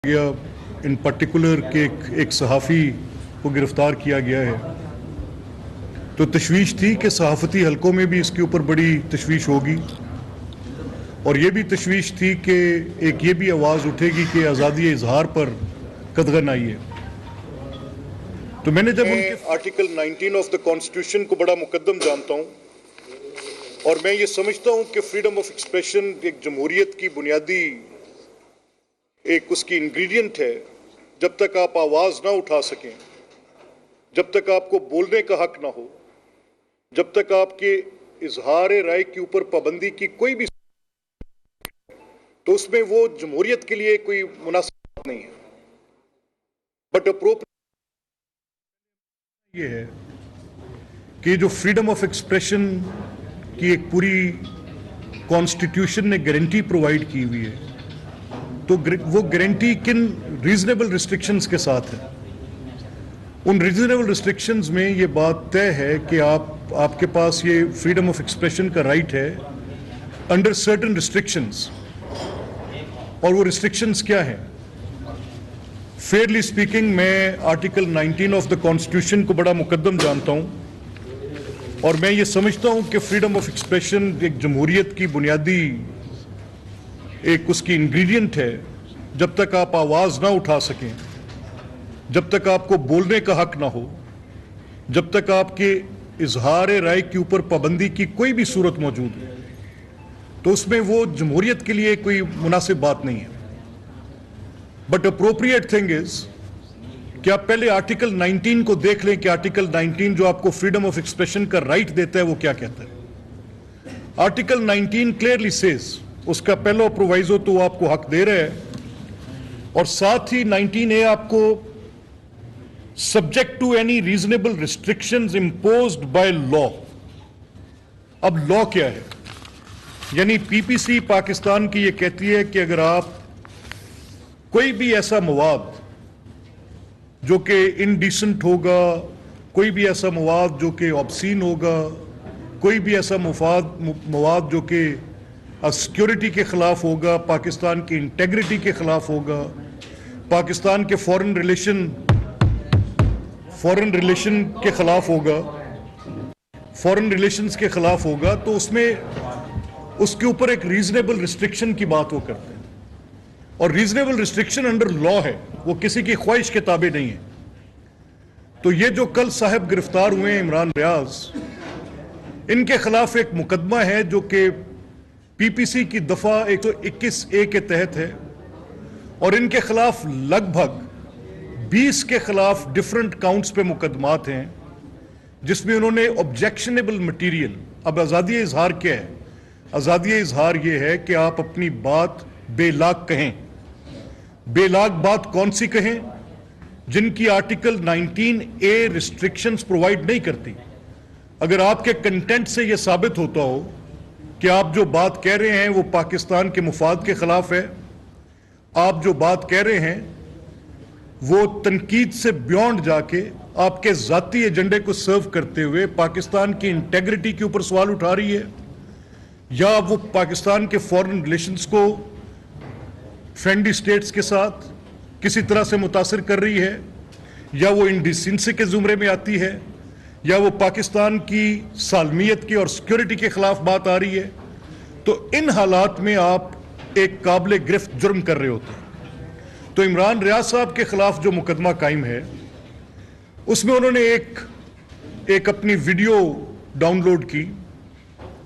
गया इन पर्टिकुलर के एक सहाफ़ी को गिरफ्तार किया गया है, तो तशवीश थी कि सहाफ़ती हलकों में भी इसके ऊपर बड़ी तशवीश होगी और ये भी तशवीश थी कि एक ये भी आवाज़ उठेगी कि आज़ादी इजहार पर कदगन आई है। तो मैंने जब उनके आर्टिकल 19 ऑफ द कॉन्स्टिट्यूशन को बड़ा मुकद्दम जानता हूँ और मैं ये समझता हूँ कि फ्रीडम ऑफ एक्सप्रेशन एक जमहूरियत की बुनियादी एक उसकी इंग्रेडिएंट है। जब तक आप आवाज़ ना उठा सकें, जब तक आपको बोलने का हक ना हो, जब तक आपके इजहार राय के ऊपर पाबंदी की कोई भी, तो उसमें वो जमहूरियत के लिए कोई मुनासिब नहीं है। बट अप्रोप्रिएट ये है कि जो फ्रीडम ऑफ एक्सप्रेशन की एक पूरी कॉन्स्टिट्यूशन ने गारंटी प्रोवाइड की हुई है, तो वो गारंटी किन रीजनेबल रिस्ट्रिक्शंस के साथ है। उन रीजनेबल रिस्ट्रिक्शंस में ये बात तय है कि आपके पास ये फ्रीडम ऑफ एक्सप्रेशन का राइट है अंडर सर्टेन रिस्ट्रिक्शंस, और वो रिस्ट्रिक्शंस क्या हैं? फेयरली स्पीकिंग, मैं आर्टिकल 19 ऑफ द कॉन्स्टिट्यूशन को बड़ा मुकद्दम जानता हूँ और मैं ये समझता हूँ कि फ्रीडम ऑफ एक्सप्रेशन एक जमहूरियत की बुनियादी एक उसकी इंग्रेडिएंट है। जब तक आप आवाज़ ना उठा सकें, जब तक आपको बोलने का हक ना हो, जब तक आपके इजहार राय के ऊपर पाबंदी की कोई भी सूरत मौजूद है, तो उसमें वो जमहूरियत के लिए कोई मुनासिब बात नहीं है। बट अप्रोप्रिएट थिंग इज कि आप पहले आर्टिकल 19 को देख लें कि आर्टिकल 19 जो आपको फ्रीडम ऑफ एक्सप्रेशन का राइट देता है वो क्या कहता है। आर्टिकल 19 क्लियरली सेज, उसका पहला प्रोवाइजो तो आपको हक दे रहा है और साथ ही 19A आपको subject to any reasonable restrictions imposed by law. अब लॉ क्या है? यानी पीपीसी पाकिस्तान की ये कहती है कि अगर आप कोई भी ऐसा मवाद जो कि इनडिसेंट होगा, कोई भी ऐसा मवाद जो कि ऑब्सीन होगा, कोई भी ऐसा मवाद जो कि सिक्योरिटी के खिलाफ होगा, पाकिस्तान की इंटेग्रिटी के खिलाफ होगा, पाकिस्तान के फॉरेन रिलेशन के खिलाफ होगा, फॉरेन रिलेशंस के खिलाफ होगा, तो उसमें उसके ऊपर एक रीजनेबल रिस्ट्रिक्शन की बात वो करते हैं। और रीजनेबल रिस्ट्रिक्शन अंडर लॉ है, वो किसी की ख्वाहिश के ताबे नहीं है। तो ये जो कल साहब गिरफ्तार हुए हैं इमरान रियाज, इनके खिलाफ एक मुकदमा है जो कि पीपीसी की दफा 121A के तहत है और इनके खिलाफ लगभग 20 के खिलाफ डिफरेंट काउंट्स पे मुकदमात हैं, जिसमें उन्होंने ऑब्जेक्शनेबल मटीरियल। अब आज़ादी इजहार क्या है? आज़ादी इजहार ये है कि आप अपनी बात बेलाग कहें। बेलाग बात कौन सी कहें? जिनकी आर्टिकल 19A रिस्ट्रिक्शंस प्रोवाइड नहीं करती। अगर आपके कंटेंट से यह साबित होता हो कि आप जो बात कह रहे हैं वो पाकिस्तान के मुफाद के खिलाफ है, आप जो बात कह रहे हैं वो तनकीद से बियॉन्ड जाके आपके जाती एजेंडे को सर्व करते हुए पाकिस्तान की इंटेग्रिटी के ऊपर सवाल उठा रही है, या वो पाकिस्तान के फॉरेन रिलेशंस को फ्रेंडली स्टेट्स के साथ किसी तरह से मुतासिर कर रही है, या वो इंडिसेंसी के जुमरे में आती है, या वो पाकिस्तान की सालमियत की और सिक्योरिटी के खिलाफ बात आ रही है, तो इन हालात में आप एक काबिल गिरफ्त जुर्म कर रहे होते हैं। तो इमरान रियाज साहब के खिलाफ जो मुकदमा कायम है, उसमें उन्होंने एक अपनी वीडियो डाउनलोड की,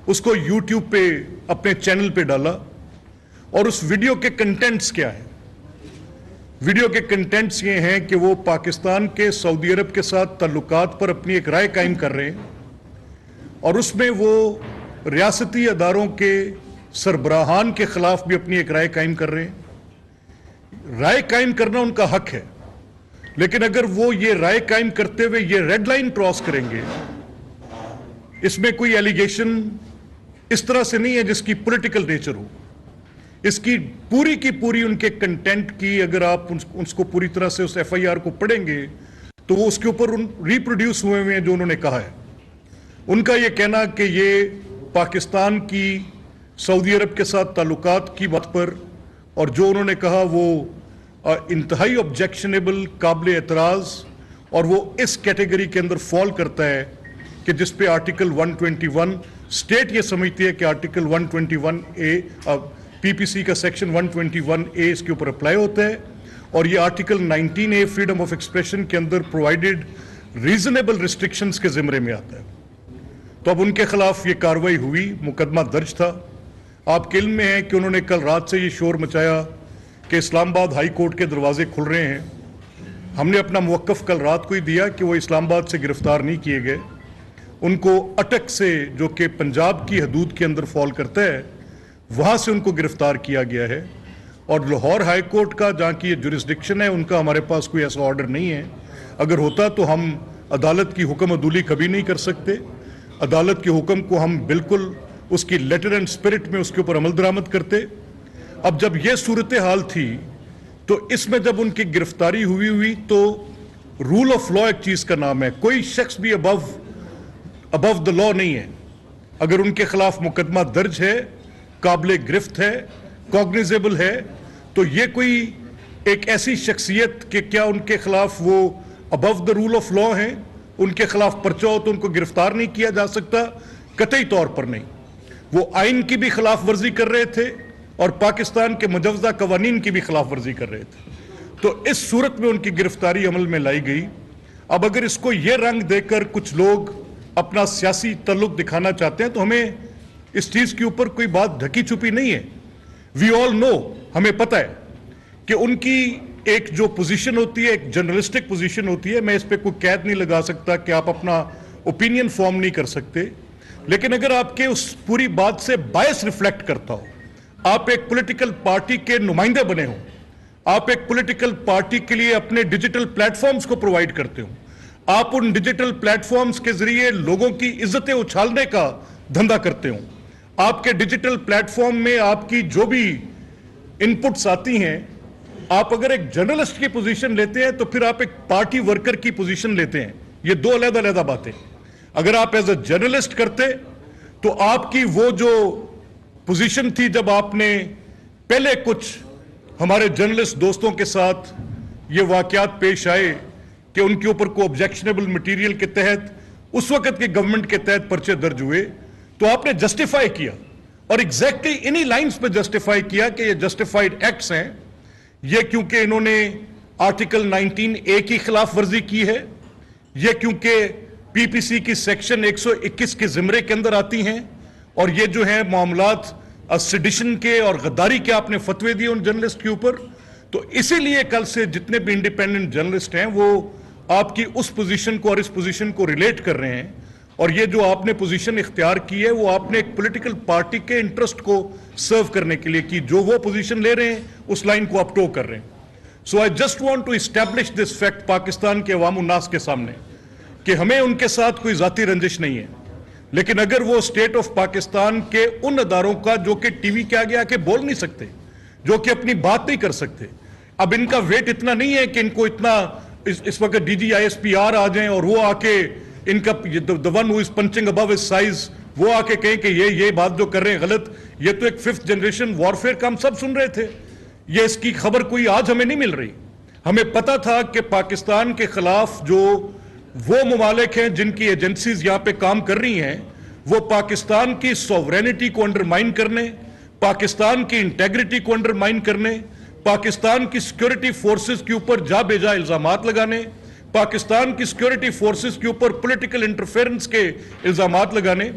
उसको यूट्यूब पे अपने चैनल पे डाला, और उस वीडियो के कंटेंट्स क्या है? वीडियो के कंटेंट्स ये हैं कि वो पाकिस्तान के सऊदी अरब के साथ ताल्लुकात पर अपनी एक राय कायम कर रहे हैं और उसमें वो रियासती अदारों के सरबराहान के खिलाफ भी अपनी एक राय कायम कर रहे हैं। राय कायम करना उनका हक है, लेकिन अगर वो ये राय कायम करते हुए ये रेड लाइन क्रॉस करेंगे, इसमें कोई एलिगेशन इस तरह से नहीं है जिसकी पॉलिटिकल नेचर हो। इसकी पूरी की पूरी उनके कंटेंट की अगर आप उसको पूरी तरह से उस एफआईआर को पढ़ेंगे तो वो उसके ऊपर रिप्रोड्यूस हुए हैं जो उन्होंने कहा है। उनका ये कहना कि ये पाकिस्तान की सऊदी अरब के साथ ताल्लुकात की बात पर, और जो उन्होंने कहा वो इंतहाई ऑब्जेक्शनेबल, काबिल एतराज़, और वो इस कैटेगरी के अंदर फॉल करता है कि जिस पे आर्टिकल 121 स्टेट ये समझती है कि आर्टिकल 121A पीपीसी का सेक्शन 121A इसके ऊपर अप्लाई होता है, और ये article 19A freedom of expression के अंदर प्रोवाइडेड रीजनेबल रिस्ट्रिक्शंस के ज़िम्मे में आता है। तो अब उनके खिलाफ ये कार्रवाई हुई, मुकदमा दर्ज था। आपके इल्म में है कि उन्होंने कल रात से ये शोर मचाया कि इस्लामाबाद हाई कोर्ट के दरवाजे खुल रहे हैं। हमने अपना मुवक्कफ कल रात को ही दिया कि वो इस्लामाबाद से गिरफ्तार नहीं किए गए, उनको अटक से, जो कि पंजाब की हदूद के अंदर फॉल करता है, वहाँ से उनको गिरफ्तार किया गया है। और लाहौर हाई कोर्ट का, जहाँ की ये जुरिस्डिक्शन है, उनका हमारे पास कोई ऐसा ऑर्डर नहीं है। अगर होता तो हम अदालत की हुक्म अदूली कभी नहीं कर सकते। अदालत के हुक्म को हम बिल्कुल उसकी लेटर एंड स्पिरिट में उसके ऊपर अमल दरामद करते। अब जब ये सूरत हाल थी तो इसमें जब उनकी गिरफ्तारी हुई तो रूल ऑफ लॉ एक चीज़ का नाम है, कोई शख्स भी अबव द लॉ नहीं है। अगर उनके खिलाफ मुकदमा दर्ज है, काबिल गिरफ्त है, कॉग्निजेबल है, तो ये कोई एक ऐसी शख्सियत कि क्या उनके खिलाफ वो above the rule of law हैं, उनके खिलाफ पर्चा हो तो उनको गिरफ्तार नहीं किया जा सकता? कतई तौर पर नहीं। वो आइन की भी खिलाफ वर्जी कर रहे थे और पाकिस्तान के मुजवजा कवानीन की भी खिलाफ वर्जी कर रहे थे। तो इस सूरत में उनकी गिरफ्तारी अमल में लाई गई। अब अगर इसको ये रंग देकर कुछ लोग अपना सियासी तल्लुक दिखाना चाहते हैं तो हमें इस चीज़ के ऊपर कोई बात ढकी छुपी नहीं है। वी ऑल नो, हमें पता है कि उनकी एक जो पोजीशन होती है, एक जर्नलिस्टिक पोजीशन होती है। मैं इस पर कोई कैद नहीं लगा सकता कि आप अपना ओपिनियन फॉर्म नहीं कर सकते, लेकिन अगर आपके उस पूरी बात से बायस रिफ्लेक्ट करता हो, आप एक पॉलिटिकल पार्टी के नुमाइंदे बने हो, आप एक पॉलिटिकल पार्टी के लिए अपने डिजिटल प्लेटफॉर्म्स को प्रोवाइड करते हो, आप उन डिजिटल प्लेटफॉर्म्स के जरिए लोगों की इज्जतें उछालने का धंधा करते हो, आपके डिजिटल प्लेटफॉर्म में आपकी जो भी इनपुट्स आती हैं, आप अगर एक जर्नलिस्ट की पोजीशन लेते हैं तो फिर आप एक पार्टी वर्कर की पोजीशन लेते हैं। ये दो अलग-अलग बातें। अगर आप एज अ जर्नलिस्ट करते तो आपकी वो जो पोजीशन थी, जब आपने पहले कुछ हमारे जर्नलिस्ट दोस्तों के साथ ये वाकयात पेश आए कि उनके ऊपर को ऑब्जेक्शनेबल मटेरियल के तहत उस वक्त के गवर्नमेंट के तहत पर्चे दर्ज हुए, तो आपने जस्टिफाई किया और एग्जैक्टली इन्हीं लाइंस पे जस्टिफाई किया कि ये जस्टिफाइड एक्ट्स हैं, ये क्योंकि इन्होंने आर्टिकल 19A की खिलाफ वर्जी की है, ये क्योंकि पीपीसी की सेक्शन 121 के जिम्रे के अंदर आती हैं, और ये जो है मामलात सेडिशन के और गद्दारी के आपने फतवे दिए उन जर्नलिस्ट के ऊपर। तो इसीलिए कल से जितने भी इंडिपेंडेंट जर्नलिस्ट हैं वो आपकी उस पोजीशन को और इस पोजीशन को रिलेट कर रहे हैं, और ये जो आपने पोजीशन इख्तियार की है वो आपने एक पॉलिटिकल पार्टी के इंटरेस्ट को सर्व करने के लिए की। जो वो पोजीशन ले रहे हैं उस लाइन को आप टो कर रहे हैं। So I just want to establish this fact Pakistan के अवाम उन्नास के सामने कि हमें उनके साथ कोई जाती रंजिश नहीं है, लेकिन अगर वो स्टेट ऑफ पाकिस्तान के उन अदारों का जो कि टीवी के आगे आके बोल नहीं सकते, जो कि अपनी बात नहीं कर सकते, अब इनका वेट इतना नहीं है कि इनको इतना इस वक्त DGISPR आ जाएं और वो आके इनका the one who is punching above his size वो आके कहें कि ये बात जो कर रहे हैं गलत। ये तो एक 5th जनरेशन वॉरफेयर का हम सब सुन रहे थे, ये इसकी खबर कोई आज हमें नहीं मिल रही। हमें पता था कि पाकिस्तान के खिलाफ जो वो ममालिक हैं जिनकी एजेंसीज यहां पे काम कर रही हैं, वो पाकिस्तान की सॉवरेनिटी को अंडरमाइन करने, पाकिस्तान की इंटेग्रिटी को अंडरमाइन करने, पाकिस्तान की सिक्योरिटी फोर्सेस के ऊपर जा बेजा इल्जामात लगाने, पाकिस्तान की सिक्योरिटी फोर्सेस के ऊपर पॉलिटिकल इंटरफेरेंस के इल्जामात लगाने।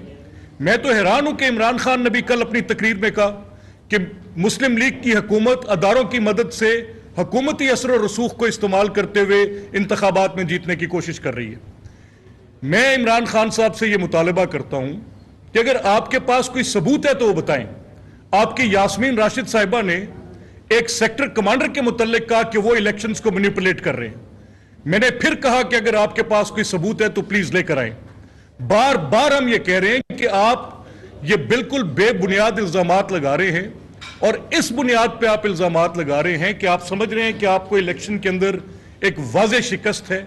मैं तो हैरान हूं कि इमरान खान ने भी कल अपनी तकरीर में कहा कि मुस्लिम लीग की हुकूमत अदारों की मदद से हुकूमती असर और रसूख को इस्तेमाल करते हुए इंतखाबात में जीतने की कोशिश कर रही है। मैं इमरान खान साहब से यह मुतालबा करता हूं कि अगर आपके पास कोई सबूत है तो वो बताएं। आपकी यास्मीन राशिद साहिबा ने एक सेक्टर कमांडर के मुतल्लिक कहा कि वो इलेक्शंस को मैनिपुलेट कर रहे हैं। मैंने फिर कहा कि अगर आपके पास कोई सबूत है तो प्लीज लेकर आएं। बार बार हम ये कह रहे हैं कि आप ये बिल्कुल बेबुनियाद इल्जामात लगा रहे हैं, और इस बुनियाद पे आप इल्जामात लगा रहे हैं कि आप समझ रहे हैं कि आपको इलेक्शन के अंदर एक वाज़ेह शिकस्त है।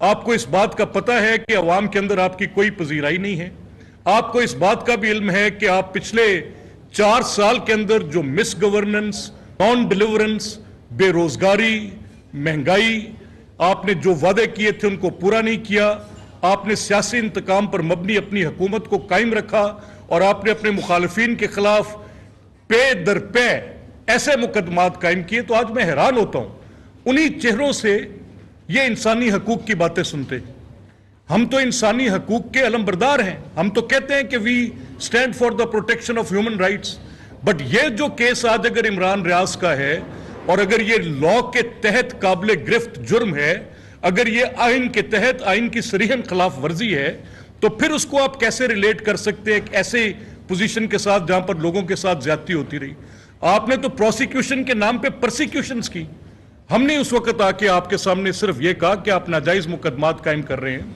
आपको इस बात का पता है कि अवाम के अंदर आपकी कोई पजीराई नहीं है। आपको इस बात का भी इल्म है कि आप पिछले 4 साल के अंदर जो मिस गवर्नेंस, नॉन डिलीवरेंस, بے روزگاری, مہنگائی, آپ نے جو وعدے کیے تھے ان کو پورا نہیں کیا, آپ نے سیاسی انتقام پر مبنی اپنی حکومت کو قائم رکھا, اور آپ نے اپنے مخالفین کے خلاف پے در پے ایسے مقدمات قائم کیے. تو آج میں حیران ہوتا ہوں انہی چہروں سے یہ انسانی حقوق کی باتیں سنتے. ہم تو انسانی حقوق کے علمبردار ہیں, ہم تو کہتے ہیں کہ we stand for the protection of human rights, but یہ جو کیس آج اگر عمران ریاض کا ہے, اور اگر یہ لا کے تحت قابل گرفت جرم ہے, اگر یہ آئین کے تحت آئین کی صریحاً خلاف ورزی ہے, تو پھر اس کو آپ کیسے ریلیٹ کر سکتے ہیں ایک ایسے پوزیشن کے ساتھ جہاں پر لوگوں کے ساتھ زیادتی ہوتی رہی. آپ نے تو پروسیکیوشن کے نام پہ پرسیکیوشنز کی. ہم نے اس وقت آ کے آپ کے سامنے صرف یہ کہا کہ آپ ناجائز مقدمات قائم کر رہے ہیں,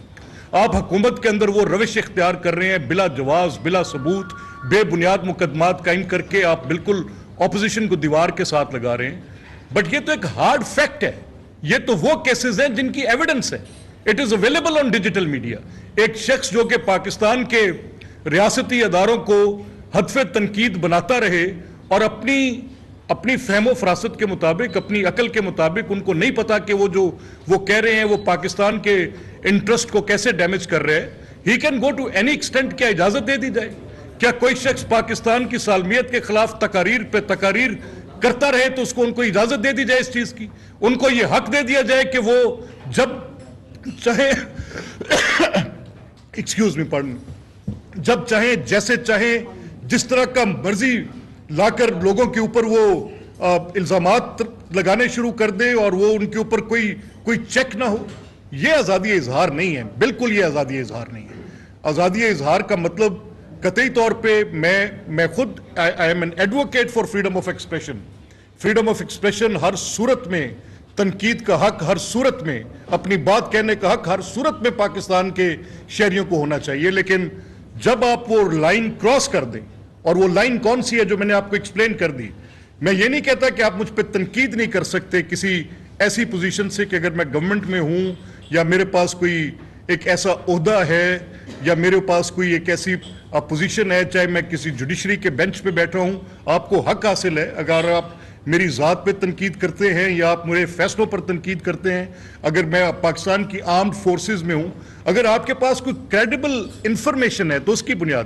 آپ حکومت کے اندر وہ روش اختیار کر رہے ہیں بلا جواز, بلا ثبوت, بے بنیاد مقدمات قائم کر کے آپ بالکل اپوزیشن کو دیوار کے ساتھ لگا رہے ہیں. بٹ یہ تو ایک ہارڈ فیکٹ ہے, یہ تو وہ کیسز ہیں جن کی ایویڈنس ہے, it is available on digital media. ایک شخص جو کہ پاکستان کے ریاستی اداروں کو ہدف تنقید بناتا رہے اور اپنی فہم و فراست کے مطابق, اپنی عقل کے مطابق, ان کو نہیں پتا کہ وہ کہہ رہے ہیں وہ پاکستان کے انٹرسٹ کو کیسے ڈیمیج کر رہے ہیں. He can go to any extent. کیا اجازت دے دی جائے؟ کیا کوئی شخص پاکستان کی سالمیت کے خلاف تقاریر پہ تقاریر کرتا رہے تو اس کو ان کو اجازت دے دی جائے اس چیز کی؟ ان کو یہ حق دے دیا جائے کہ وہ جب چاہے ایکسکیوز می پارڈن, جب چاہیں, جیسے چاہیں, جس طرح کا مرضی لا کر لوگوں کے اوپر وہ الزامات لگانے شروع کر دیں اور وہ ان کے اوپر کوئی چیک نہ ہو؟ یہ آزادی اظہار نہیں ہے, بالکل یہ آزادی اظہار نہیں ہے. آزادی اظہار کا مطلب قطعی طور پہ میں خود I am an advocate for freedom of expression. Freedom of expression ہر صورت میں, تنقید کا حق ہر صورت میں, اپنی بات کہنے کا حق ہر صورت میں پاکستان کے شہریوں کو ہونا چاہیے. لیکن جب آپ وہ لائن کراس کر دیں, اور وہ لائن کون سی ہے جو میں نے آپ کو ایکسپلین کر دی, میں یہ نہیں کہتا کہ آپ مجھ پہ تنقید نہیں کر سکتے کسی ایسی پوزیشن سے کہ اگر میں گورنمنٹ میں ہوں یا میرے پاس کوئی ایک ایسا عہدہ ہے یا میرے پاس کوئی ایک ایسی پوزیشن ہے, چاہے میں کسی جوڈیشری کے بینچ پہ بیٹھا ہوں, آپ کو حق حاصل ہے. اگر آپ میری ذات پہ تنقید کرتے ہیں یا آپ میرے فیصلوں پر تنقید کرتے ہیں, اگر میں پاکستان کی آرمڈ فورسز میں ہوں, اگر آپ کے پاس کوئی کریڈیبل انفارمیشن ہے تو اس کی بنیاد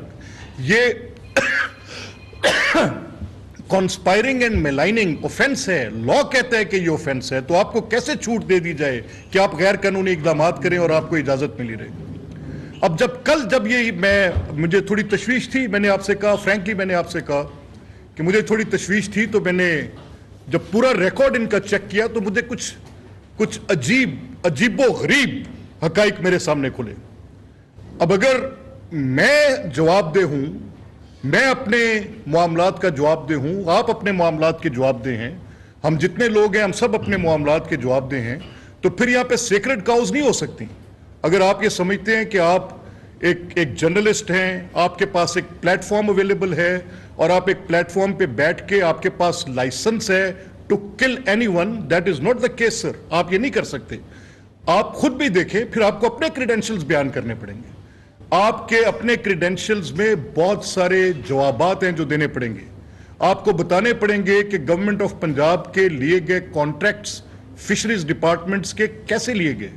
یہ کانسپائرنگ اینڈ میلائننگ اوفینس ہے. لا کہتا ہے کہ یہ اوفینس ہے, تو آپ کو کیسے چھوٹ دے دی جائے کہ آپ غیر قانونی اقدامات کریں اور آپ کو اجازت ملی رہے؟ اب جب یہ مجھے تھوڑی تشویش تھی, میں نے آپ سے کہا, فرینکلی میں نے آپ سے کہا کہ مجھے تھوڑی تشویش تھی, تو میں نے جب پورا ریکارڈ ان کا چیک کیا تو مجھے کچھ عجیب و غریب حقائق میرے سامنے کھلے. اب اگر میں جواب دہ ہوں, میں اپنے معاملات کا جواب دہ ہوں, آپ اپنے معاملات کے جواب دہ ہیں, ہم جتنے لوگ ہیں ہم سب اپنے معاملات کے جواب دہ ہیں, تو پھر یہاں پہ سیکرڈ کاؤز نہیں ہو سکتی. اگر آپ یہ سمجھتے ہیں کہ آپ ایک جرنلسٹ ہیں, آپ کے پاس ایک پلیٹ فارم اویلیبل ہے اور آپ ایک پلیٹ فارم پہ بیٹھ کے آپ کے پاس لائسنس ہے to kill anyone, that is not the case sir. آپ یہ نہیں کر سکتے. آپ خود بھی دیکھیں, پھر آپ کو اپنے کریڈینشلز بیان کرنے پڑیں گے. آپ کے اپنے کریڈینشلز میں بہت سارے جوابات ہیں جو دینے پڑیں گے. آپ کو بتانے پڑیں گے کہ گورنمنٹ آف پنجاب کے لیے گئے کانٹریکٹس فشریز ڈپارٹمنٹس کے کیسے لیے گئے,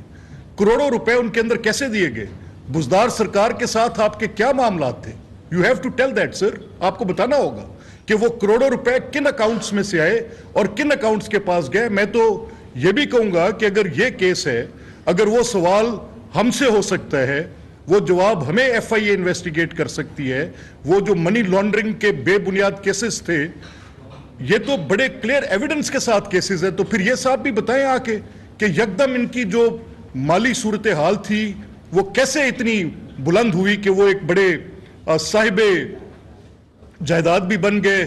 کروڑوں روپے ان کے اندر کیسے دیے گئے, بزدار سرکار کے ساتھ آپ کے کیا معاملات تھے. You have to tell that sir. آپ کو بتانا ہوگا کہ وہ کروڑوں روپے کن اکاؤنٹس میں سے آئے اور کن اکاؤنٹس کے پاس گئے. میں تو یہ بھی کہوں گا کہ اگر یہ کیس ہے, اگر وہ سوال ہم سے ہو سکتا ہے, وہ جواب ہمیں ایف آئی اے انویسٹیگیٹ کر سکتی ہے, وہ جو منی لانڈرنگ کے بے بنیاد کیسز تھے, یہ تو بڑے کلیئر ایویڈنس کے ساتھ کیسز ہیں. تو پھر یہ صاحب بھی بتائیں آ کے کہ یکدم ان کی جو مالی صورتحال تھی وہ کیسے اتنی بلند ہوئی کہ وہ ایک بڑے صاحب جائیداد بھی بن گئے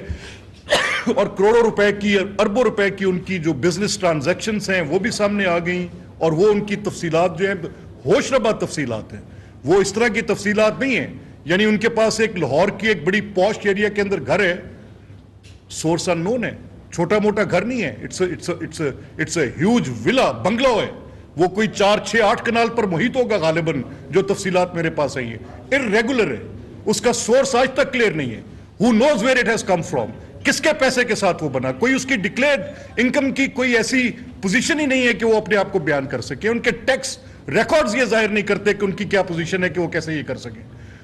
اور کروڑوں روپے کی, اربوں روپے کی ان کی جو بزنس ٹرانزیکشنز ہیں وہ بھی سامنے آ گئیں. اور وہ ان کی تفصیلات جو ہیں ہوش ربا تفصیلات ہیں, وہ اس طرح کی تفصیلات نہیں ہیں. یعنی ان کے پاس ایک لاہور کی ایک بڑی پوش ایریا کے اندر گھر ہے, سورس ان نون ہے, چھوٹا موٹا گھر نہیں ہے, اٹس اے ہیوج ولا, بنگلو ہے. وہ کوئی 4, 6, 8 کنال پر محیط ہوگا غالباً, جو تفصیلات میرے پاس آئی ہیں. ارریگولر ہے, اس کا سورس آج تک کلیئر نہیں ہے. Who knows where it has come from? کس کے پیسے کے ساتھ وہ بنا, کوئی اس کی ڈکلیئرڈ انکم کی کوئی ایسی پوزیشن ہی نہیں ہے کہ وہ اپنے آپ کو بیان کر سکے. ان کے ٹیکس ریکارڈز یہ ظاہر نہیں کرتے کہ ان کی کیا پوزیشن ہے کہ وہ کیسے یہ کر سکیں.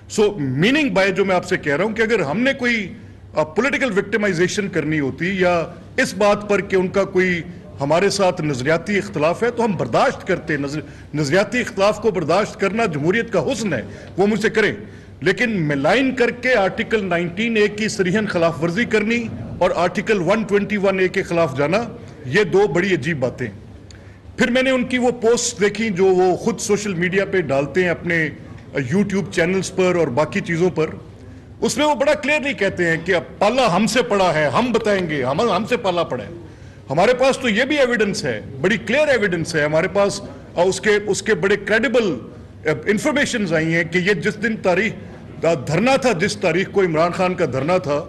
سو میننگ بائی جو میں آپ سے کہہ رہا ہوں کہ اگر ہم نے کوئی پولیٹیکل وکٹمائزیشن کرنی ہوتی یا اس بات پر کہ ان کا کوئی ہمارے ساتھ نظریاتی اختلاف ہے تو ہم برداشت کرتے ہیں. نظریاتی اختلاف کو برداشت کرنا جمہوریت کا حسن ہے, وہ مجھ سے کریں, لیکن ملائن کر کے آرٹیکل 19A کی صریحاً خلاف ورزی کرنی اور آرٹیکل 121A کے خلاف جانا, یہ دو بڑی عجیب باتیں. پھر میں نے ان کی وہ پوسٹ دیکھی جو وہ خود سوشل میڈیا پہ ڈالتے ہیں اپنے یوٹیوب چینلز پر اور باقی چیزوں پر. اس میں وہ بڑا کلیئرلی کہتے ہیں کہ اب پالا ہم سے پڑا ہے, ہم بتائیں گے ہم سے پالا پڑا ہے. ہمارے پاس تو یہ بھی ایویڈنس ہے, بڑی کلیئر ایویڈنس ہے ہمارے پاس, اس کے بڑے کریڈیبل انفارمیشنز آئی ہیں کہ یہ جس دن تاریخ دھرنا تھا, جس تاریخ کو عمران خان کا دھرنا تھا,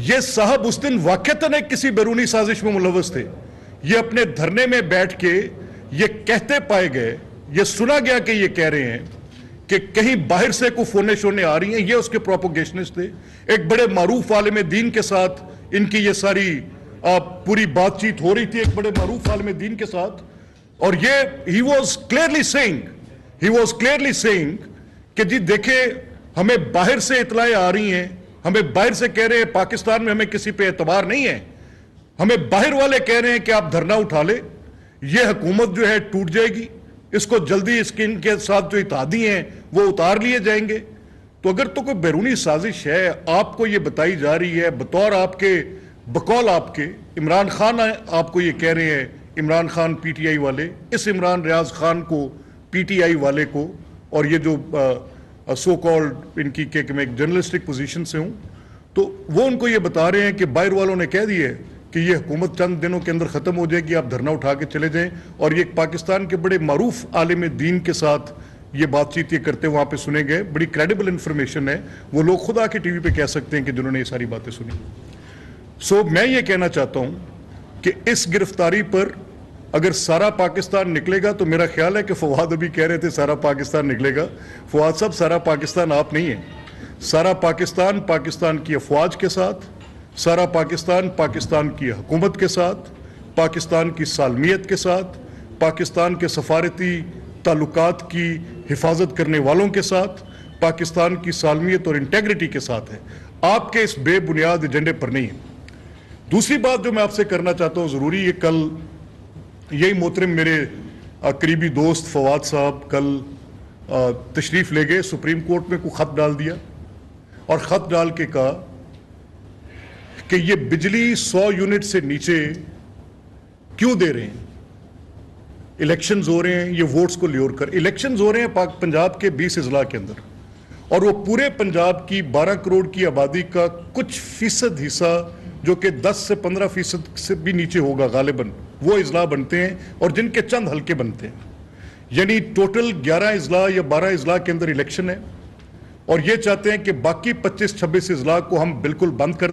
یہ صاحب اس دن واقعتاً ایک کسی بیرونی سازش میں ملوث تھے. یہ اپنے دھرنے میں بیٹھ کے یہ کہتے پائے گئے, یہ سنا گیا کہ یہ کہہ رہے ہیں کہ کہیں باہر سے کوئی فونے شونے آ رہی ہیں. یہ اس کے پروپوگیشنسٹ تھے. ایک بڑے معروف عالم دین کے ساتھ ان کی یہ ساری پوری بات چیت ہو رہی تھی, ایک بڑے معروف عالم دین کے ساتھ, اور یہ he was clearly saying کہ جی دیکھیں ہمیں باہر سے اطلاعیں آ رہی ہیں, ہمیں باہر سے کہہ رہے ہیں پاکستان میں ہمیں کسی پہ اعتبار نہیں ہے, ہمیں باہر والے کہہ رہے ہیں کہ آپ دھرنا اٹھا لیں, یہ حکومت جو ہے ٹوٹ جائے گی, اس کو جلدی ان کے ساتھ جو اتحادی ہیں وہ اتار لیے جائیں گے. تو اگر تو کوئی بیرونی سازش ہے, آپ کو یہ بتائی جا رہی ہے بطور آپ کے, بقول آپ کے عمران خان آپ کو یہ کہہ رہے ہیں, Imran Khan P T I والے, اس عمران ریاض خان کو پی ٹی آئی والے کو, اور یہ جو سو کالڈ ان کی کہ میں ایک جرنلسٹک پوزیشن سے ہوں, تو وہ ان کو یہ بتا رہے ہیں کہ باہر والوں نے کہہ دیے کہ یہ حکومت چند دنوں کے اندر ختم ہو جائے گی, آپ دھرنا اٹھا کے چلے جائیں. اور یہ پاکستان کے بڑے معروف عالم دین کے ساتھ یہ بات چیت یہ کرتے وہاں پہ سنے گئے. بڑی کریڈیبل انفارمیشن ہے, وہ لوگ خود آ کے ٹی وی پہ کہہ سکتے ہیں کہ جنہوں نے یہ ساری باتیں سنی. سو میں یہ کہنا چاہتا ہوں کہ اس گرفتاری پر اگر سارا پاکستان نکلے گا تو میرا خیال ہے کہ فواد ابھی کہہ رہے تھے سارا پاکستان نکلے گا. فواد صاحب, سارا پاکستان آپ نہیں ہیں. سارا پاکستان پاکستان کی افواج کے ساتھ, سارا پاکستان پاکستان کی حکومت کے ساتھ, پاکستان کی سالمیت کے ساتھ, پاکستان کے سفارتی تعلقات کی حفاظت کرنے والوں کے ساتھ, پاکستان کی سالمیت اور انٹیگریٹی کے ساتھ ہے. آپ کے اس بے بنیاد ایجنڈے پر نہیں ہے. دوسری بات جو میں آپ سے کرنا چاہتا ہوں ضروری, یہ کل یہی محترم میرے قریبی دوست فواد صاحب کل تشریف لے گئے, سپریم کورٹ میں کوئی خط ڈال دیا اور خط ڈال کے کہا کہ یہ بجلی 100 یونٹ سے نیچے کیوں دے رہے ہیں, الیکشنز ہو رہے ہیں, یہ ووٹس کو لیور کر الیکشنز ہو رہے ہیں پنجاب کے 20 اضلاع کے اندر, اور وہ پورے پنجاب کی 12 کروڑ کی آبادی کا کچھ فیصد حصہ جو کہ 10 سے 15% سے بھی نیچے ہوگا غالباً, وہ اضلاع بنتے ہیں اور جن کے چند حلقے بنتے ہیں. یعنی ٹوٹل 11 اضلاع یا 12 اضلاع کے اندر الیکشن ہے, اور یہ چاہتے ہیں کہ باقی 25-26 اضلاع کو ہم بالکل بند کر